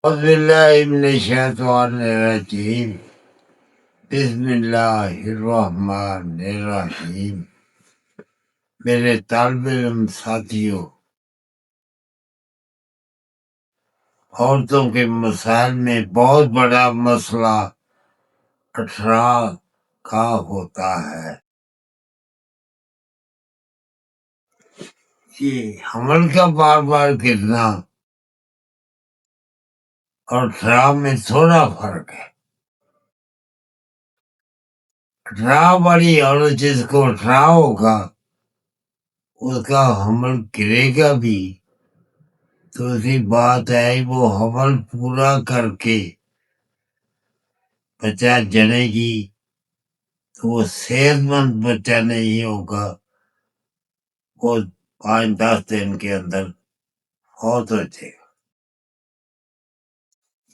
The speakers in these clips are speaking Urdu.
أعوذ بالله من الشيطان الرجيم بسم اللہ الرحمن الرحیم۔ میرے طالب علم ساتھیوں، عورتوں کے مسائل میں بہت بڑا مسئلہ اٹھارہ کا ہوتا ہے۔ یہ حمل کا بار بار گرنا اور اٹھارہ میں تھوڑا فرق ہے۔ اٹھارہ والی عورت جس کو اٹھارہ ہوگا اس کا حمل گرے گا بھی، دوسری بات ہے وہ حمل پورا کر کے بچہ جنے گی تو وہ صحت مند بچہ نہیں ہوگا، وہ 5-10 دن کے اندر فوت ہو جائے گا۔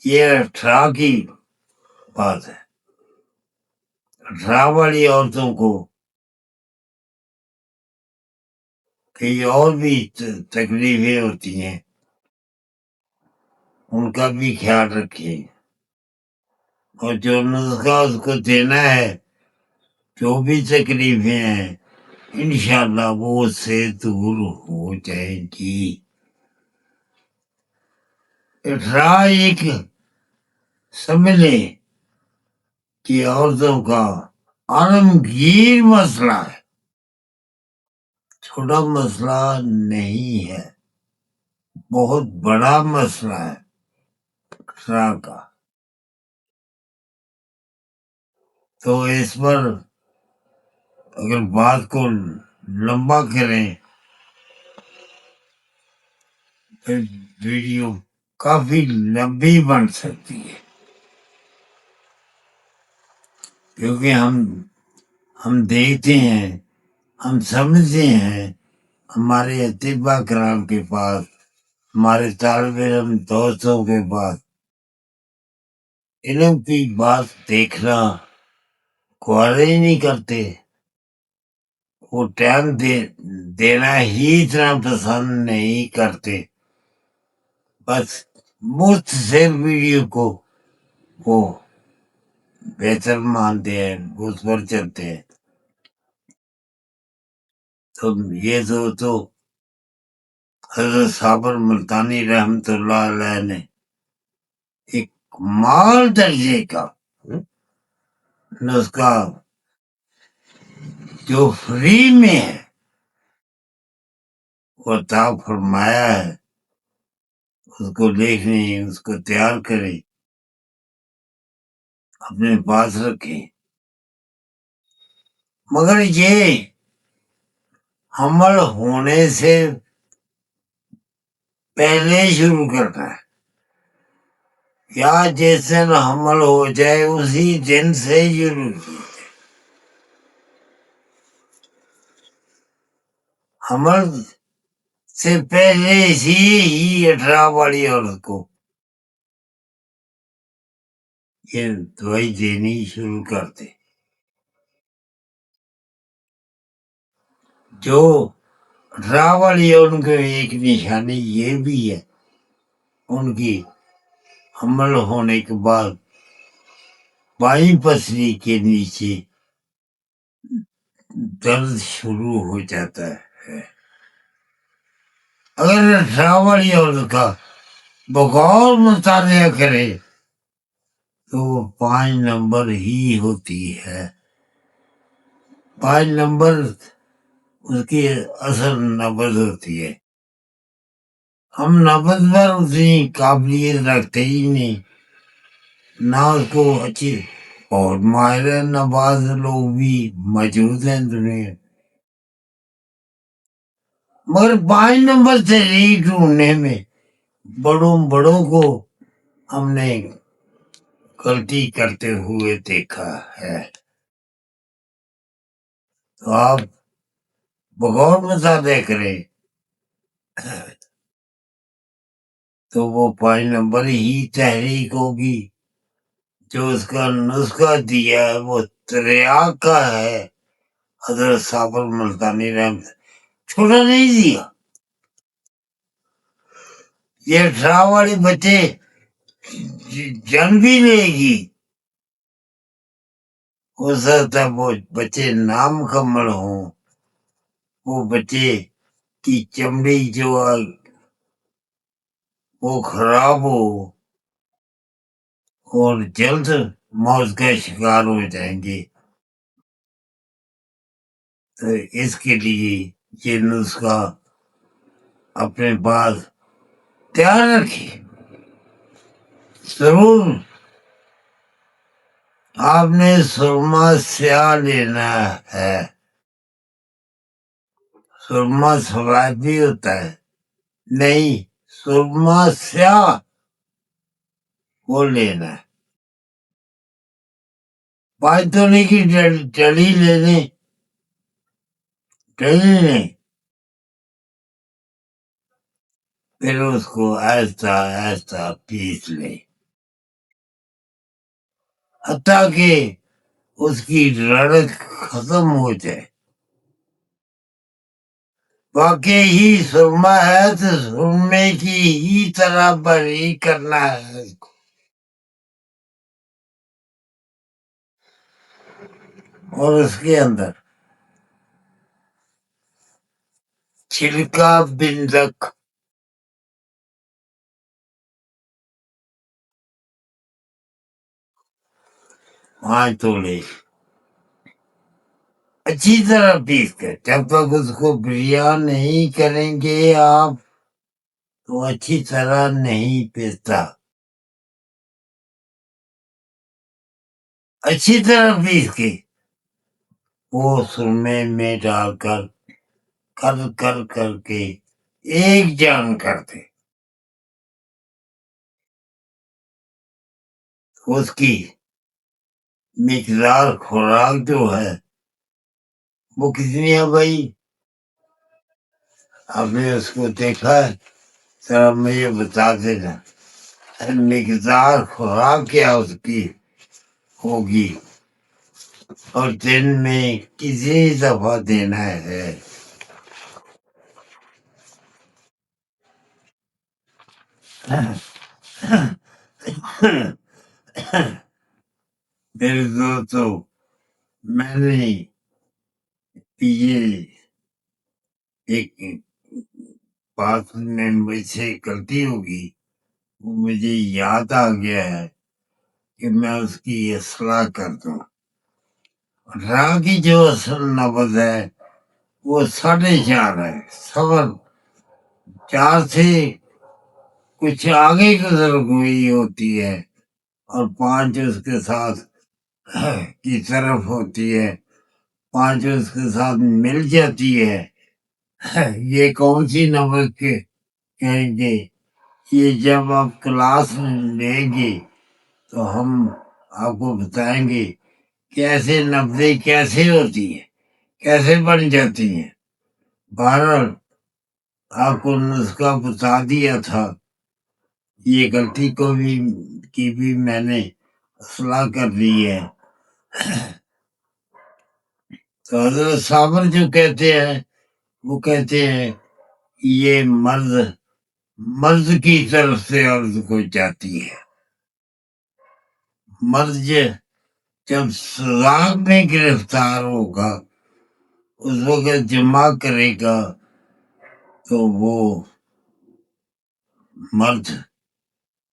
یہ 18 کی بات ہے۔ 18 والی عورتوں کو کئی اور بھی تکلیفیں ہوتی ہیں، ان کا بھی خیال رکھیں، اور جو نسخہ اس کو دینا ہے، جو بھی تکلیفیں ہیں انشاءاللہ وہ اس سے دور ہو جائیں گی۔ 18 ایک سمجھ لیں کہ عورتوں کا عالمگیر مسئلہ ہے، چھوٹا مسئلہ نہیں ہے، بہت بڑا مسئلہ ہے 18 کا۔ تو اس پر اگر بات کو لمبا کریں پھر ویڈیو کافی لمبی بن سکتی ہے، کیونکہ ہم دیکھتے ہیں، ہم سمجھتے ہیں، ہمارے اطباء کرام کے پاس، ہمارے طالب علم دوستوں کے پاس علم کی بات دیکھنا گوارا ہی نہیں کرتے، وہ ٹائم دینا ہی اتنا پسند نہیں کرتے، بس مختصر ویڈیو کو وہ بہتر مانتے ہیں، اس پر چلتے ہیں۔ تو یہ تو حضرت صابر ملتانی رحمۃ اللہ علیہ نے ایک کمال درجے کا نسخہ جو فری میں ہے وہ عطا فرمایا ہے، اس کو دیکھیں، اس کو تیار کریں، اپنے پاس رکھیں۔ مگر یہ حمل ہونے سے پہلے شروع کرنا ہے، یا جس دن حمل ہو جائے اسی دن سے شروع کیجیے۔ حمل سے پہلے ہی 18 والی عورت کو یہ دوائی دینی شروع کر دے۔ جو 18 والی ہے ان کو ایک نشانی یہ بھی ہے، ان کی حمل ہونے کے بعد بائیں پسلی کے نیچے درد شروع ہو جاتا ہے۔ اگر 18 والی عورت کا بغور مطالعہ کرے تو وہ 5 نمبر ہی ہوتی ہے، 5 نمبر اس کی اصل نبض ہوتی ہے۔ ہم نبض پر اتنی قابلیت رکھتے ہی نہیں، نہ اس کو اچھی، اور ماہر نباز لوگ بھی موجود ہیں دنیا، مگر 5 نمبر سے ریڈ ڈھونڈنے میں بڑوں کو ہم نے غلطی کرتے ہوئے دیکھا ہے۔ تو آپ بغور مطالعہ کریں تو وہ 5 نمبر ہی تحریک ہوگی۔ جو اس کا نسخہ دیا ہے وہ تریاق کا ہے، حضرت صابر ملتانی رحمت، چھوٹا نہیں دیا۔ یہ 18 والے بچے جن بھی لے گی، ہو سکتا ہے وہ بچے نامکمل ہوں، وہ بچے کی چمڑی جو ہے وہ خراب ہو اور جلد موت کا شکار ہو جائیں گے۔ تو اس کے لیے یہ نسخہ اپنے پاس تیار رکھیے۔ ضرور آپ نے سرما سیاہ لینا ہے، سرما سفید بھی ہوتا ہے، نہیں سرما سیاہ وہ لینا ہے۔ پانچ تونے کی ڈلی لے لیں، ڈلی نہیں، پھر اس کو آہستہ آہستہ پیس لیں حتیٰ کہ اس کی رڑک ختم ہو جائے۔ واقعی ہی سرما ہے تو سرمے کی ہی طرح باریک کرنا ہے اس کو، اور اس کے اندر چھلکا بندک، 5 تولے اچھی طرح پیس کر، جب تک اس کو بریان نہیں کریں گے آپ تو اچھی طرح نہیں پیستا، اچھی طرح پیس کے وہ سرمے میں ڈال کر کر کے ایک جان کر دے۔ اس کی مقدار خوراک جو ہے وہ کتنی ہے بھائی؟ آپ نے اس کو دیکھا ہے؟ ذرا مجھے بتا دینا مقدار خوراک کیا اس کی ہوگی، اور دن میں کتنی دفعہ دینا ہے۔ میرے دوستو، میں نے یہ ایک بات میں مجھ سے غلطی ہوگی، وہ مجھے یاد آ گیا ہے کہ میں اس کی اصلاح کر دوں۔ را کی جو اصل نبض ہے وہ 4.5 ہے، 4 سے کچھ آگے گزر گئی ہوتی ہے، اور 5 اس کے ساتھ کی طرف ہوتی ہے، 5 اس کے ساتھ مل جاتی ہے۔ یہ کون سی نبض کے کہیں گے؟ یہ جب آپ کلاس لیں گے تو ہم آپ کو بتائیں گے کہ ایسے نبضیں کیسے ہوتی ہیں، کیسے بن جاتی ہیں۔ بہرحال آپ کو نسخہ بتا دیا تھا، یہ غلطی کی بھی میں نے اصلاح کر دی ہے۔ تو حضرت صابر جو کہتے ہیں وہ کہتے ہیں یہ مرض کی طرف سے عرض کو جاتی ہے۔ مرض جب سراغ میں گرفتار ہوگا اس وقت جمع کرے گا تو وہ مرد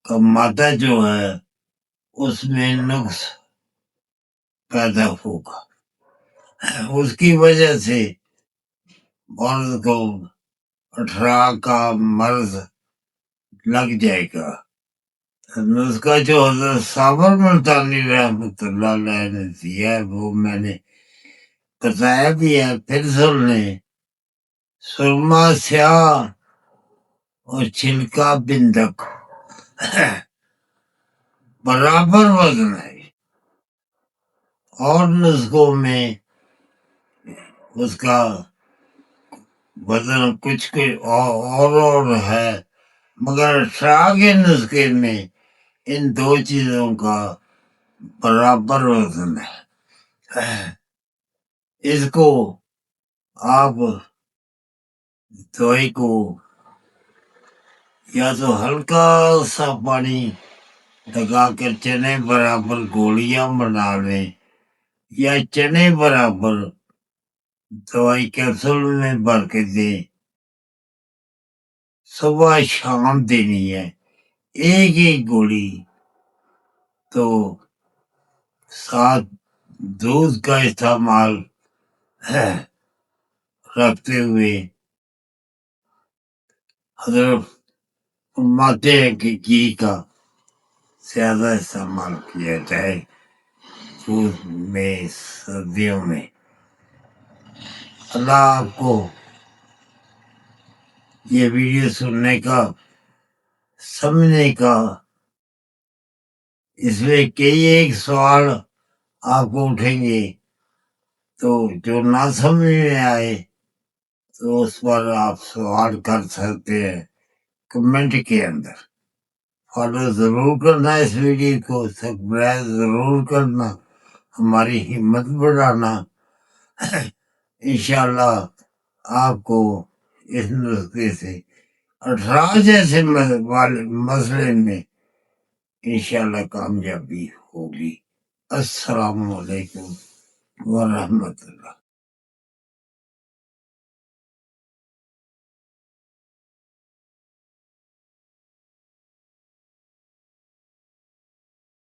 کا مادہ جو ہے اس میں نقص پیدا ہوگا، اس کی وجہ سے مرد کو 18 کا مرض لگ جائے گا۔ نسخہ جو حضرت صابر ملتانی رحمۃ اللہ علیہ نے دیا ہے وہ میں نے بتایا بھی ہے، پھر سن لیں۔ سرما سیاہ اور چھلکا بندک برابر وزن ہے، اور نسخوں میں اس کا وزن کچھ اور ہے، مگر شاہ کے نسخے میں ان 2 چیزوں کا برابر وزن ہے۔ اس کو آپ دوائی کو یا تو ہلکا سا پانی لگا کر چنے برابر گولیاں بنا لیں یا چنے برابر دوائی کیپسول میں بھر کے دیں، صبح شام دینی ہے ایک ایک گولی، تو ساتھ دودھ کا استعمال رکھتے ہوئے حضرت فرماتے ہیں کہ گھی کا زیادہ استعمال کیا جائے دودھ میں سردیوں میں۔ اللہ آپ کو یہ ویڈیو سننے کا، سمجھنے کا، اس میں کئی ایک سوال آپ کو اٹھیں گے، تو جو نہ سمجھ میں آئے تو اس پر آپ سوال کر سکتے ہیں کمنٹ کے اندر۔ فالو ضرور کرنا اس ویڈیو کو، سبسکرائب ضرور کرنا، ہماری ہمت بڑھانا۔ انشاءاللہ آپ کو اس نسخے سے 18 جیسے مسئلے میں انشاءاللہ کامیابی ہوگی۔ السلام علیکم ورحمۃ اللہ۔